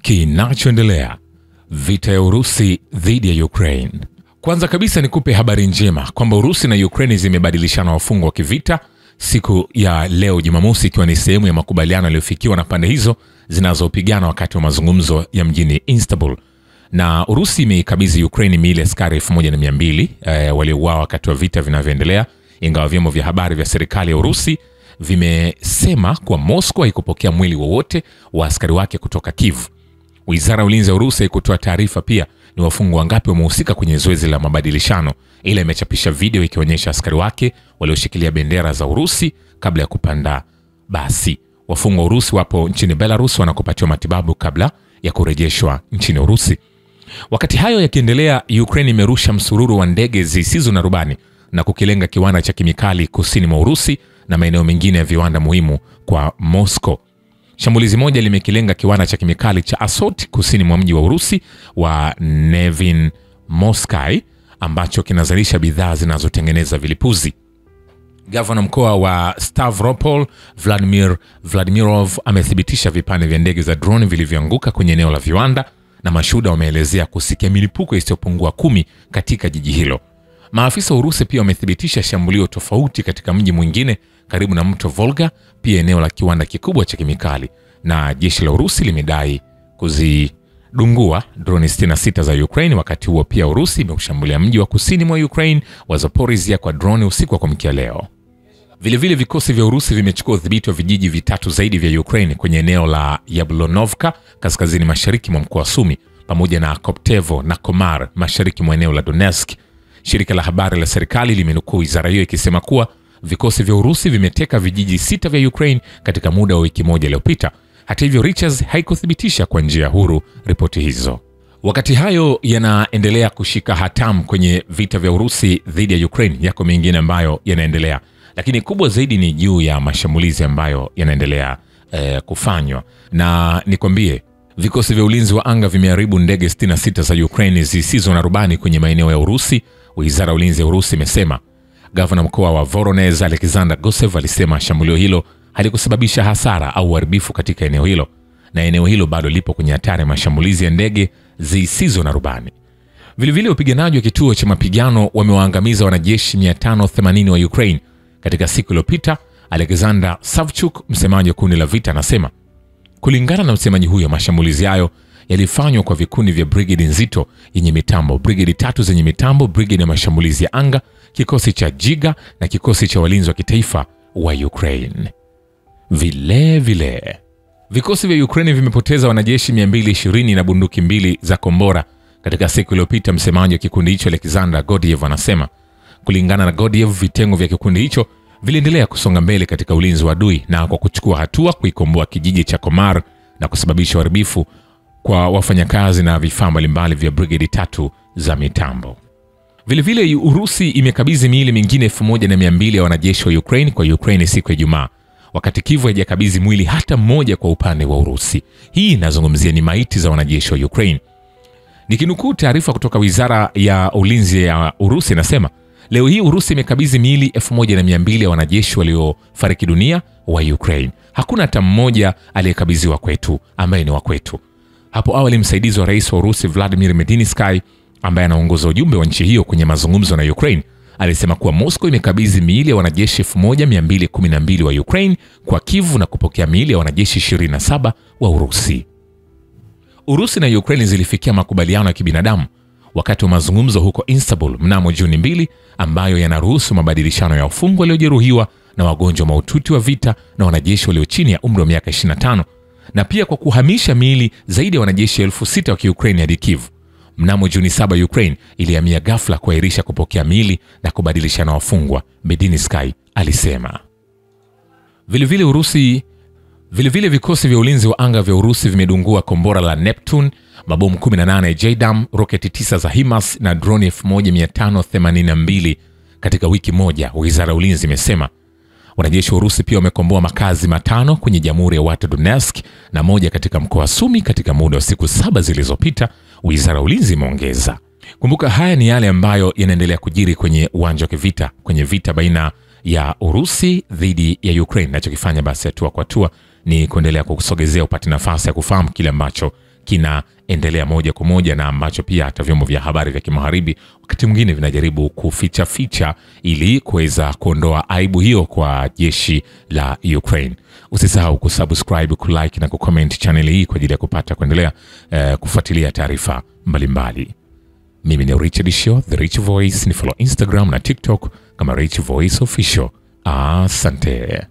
Kinachoendelea: vita ya Urusi dhidi ya Ukraine. Kwanza kabisa nikupe habari njema kwamba Urusi na Ukraine zimebadilishana wafungwa wa kivita siku ya leo Jumamosi, ikiwa ni sehemu ya makubaliano yaliyofikiwa na pande hizo zinazopigana wakati wa mazungumzo ya mjini Istanbul. Na Urusi imeikabidhi Ukraine miili ya askari 1200 waliouawa wakati wa vita vinavyoendelea, ingawa vyombo vya habari vya serikali ya Urusi vimesema kuwa Moscow haikupokea mwili wowote wa askari wake kutoka Kiev. Wizara ya Ulinzi ya Urusi haikutoa taarifa pia ni wafungwa wangapi wamehusika kwenye zoezi la mabadilishano, ila imechapisha video ikionyesha askari wake walioshikilia bendera za Urusi kabla ya kupanda basi. Wafungwa wa Urusi wapo nchini Belarus wanakopatiwa matibabu kabla ya kurejeshwa nchini Urusi. Wakati hayo yakiendelea, Ukraine imerusha msururu wa ndege zisizo na rubani na kukilenga kiwanda cha kemikali kusini mwa Urusi na maeneo mengine ya viwanda muhimu kwa Moscow. Shambulizi moja limekilenga kiwanda cha kemikali cha Azot kusini mwa mji wa Urusi wa Nevinmorsky ambacho kinazalisha bidhaa zinazotengeneza vilipuzi. Gavana mkoa wa Stavropol Vladimir Vladimirov amethibitisha vipande vya ndege za drone vilivyoanguka kwenye eneo la viwanda, na mashuhuda wameelezea kusikia milipuko isiyopungua 10 katika jiji hilo. Maafisa wa Urusi pia wamethibitisha shambulio tofauti katika mji mwingine karibu na mto Volga, pia eneo la kiwanda kikubwa cha kemikali, na jeshi la Urusi limedai kuzidungua droni 66 za Ukraine. Wakati huo pia Urusi imeushambulia mji wa kusini mwa Ukraine wa Zaporizhia kwa droni usiku wa kuamkia leo. Vilevile vikosi vya Urusi vimechukua udhibiti wa vijiji vitatu zaidi vya Ukraine kwenye eneo la Yablonovka kaskazini mashariki mwa mkoa wa Sumi, pamoja na Koptevo na Komar mashariki mwa eneo la Donetsk. Shirika la habari la serikali limenukuu wizara hiyo ikisema kuwa vikosi vya Urusi vimeteka vijiji 6 vya Ukraine katika muda wa wiki moja iliyopita. Hata hivyo, Reuters haikuthibitisha kwa njia huru ripoti hizo. Wakati hayo yanaendelea kushika hatamu kwenye vita vya Urusi dhidi ya Ukraine, yako mengine ambayo yanaendelea, lakini kubwa zaidi ni juu ya mashambulizi ambayo yanaendelea kufanywa. Na nikwambie, vikosi vya ulinzi wa anga vimeharibu ndege 66 za Ukraine zisizo na rubani kwenye maeneo ya Urusi. Wizara ya Ulinzi ya Urusi imesema. Gavana mkoa wa Voronezh Alexander Gusev alisema shambulio hilo halikusababisha hasara au uharibifu katika eneo hilo, na eneo hilo bado lipo kwenye hatari ya mashambulizi ya ndege zisizo na rubani. Vilevile wapiganaji wa kituo cha mapigano wamewaangamiza wanajeshi 580 wa Ukraine katika siku iliyopita. Alexander Savchuk, msemaji wa kundi la vita, anasema kulingana na msemaji huyo, mashambulizi hayo yalifanywa kwa vikundi vya brigade nzito yenye mitambo, brigade 3 zenye mitambo, brigade ya mashambulizi ya anga, kikosi cha Jiga na kikosi cha walinzi wa kitaifa wa Ukraine. Vile vikosi vya Ukraine vimepoteza wanajeshi 220 na bunduki 2 za kombora katika siku iliyopita. Msemaji wa kikundi hicho Alexander Godiev anasema kulingana na Godiev, vitengo vya kikundi hicho viliendelea kusonga mbele katika ulinzi wa adui na kwa kuchukua hatua kuikomboa kijiji cha Komar na kusababisha uharibifu kwa wafanyakazi na vifaa mbalimbali vya brigade 3 za mitambo. Vilevile Urusi imekabidhi miili mingine 1200 ya wanajeshi wa Ukraine kwa Ukraine siku ya Ijumaa, wakati Kiev haijakabidhi mwili hata mmoja kwa upande wa Urusi. Hii inazungumzia ni maiti za wanajeshi wa Ukraine. Nikinukuu taarifa kutoka Wizara ya Ulinzi ya Urusi inasema leo hii Urusi imekabidhi miili 1200 ya wanajeshi waliofariki dunia wa Ukraine. Hakuna hata mmoja aliyekabidhiwa kwetu ambaye ni wa kwetu. Hapo awali msaidizi wa rais wa Urusi Vladimir Medinsky, ambaye anaongoza ujumbe wa nchi hiyo kwenye mazungumzo na Ukraine, alisema kuwa Moscow imekabidhi miili ya wanajeshi 1212 wa Ukraine kwa Kiev na kupokea miili ya wanajeshi 27 wa Urusi. Urusi na Ukraine zilifikia makubaliano ya kibinadamu wakati wa mazungumzo huko Istanbul mnamo Juni 2, ambayo yanaruhusu mabadilishano ya wafungwa waliojeruhiwa na wagonjwa mahututi wa vita na wanajeshi walio chini ya umri wa miaka 25, na pia kwa kuhamisha miili zaidi ya wanajeshi 6000 wa Kiukraine hadi Kiev. Mnamo Juni 7, Ukraine ilihamia ghafla kuahirisha kupokea miili na kubadilishana wafungwa, Medinsky alisema. Vilevile vikosi vya ulinzi wa anga vya Urusi vimedungua kombora la Neptune, mabomu 18 ya JDAM, roketi 9 za HIMARS na droni 1582 katika wiki moja, wizara ya ulinzi imesema. Wanajeshi wa Urusi pia wamekomboa makazi 5 kwenye Jamhuri ya Watu Donetsk na 1 katika mkoa wa Sumi katika muda wa siku 7 zilizopita, wizara ya ulinzi imeongeza. Kumbuka, haya ni yale ambayo yanaendelea kujiri kwenye uwanja wa kivita, kwenye vita baina ya Urusi dhidi ya Ukraine. Nachokifanya basi hatua kwa hatua ni kuendelea kukusogezea upate nafasi ya kufahamu kile ambacho kinaendelea moja kwa moja, na ambacho pia hata vyombo vya habari vya kimagharibi wakati mwingine vinajaribu kuficha ili kuweza kuondoa aibu hiyo kwa jeshi la Ukraine. Usisahau kusubscribe, kulike na kucomment channel hii kwa ajili ya kupata kuendelea kufuatilia taarifa mbalimbali. Mimi ni Richard Show, The Rich Voice. Ni follow Instagram na TikTok kama Rich Voice Official. Asante.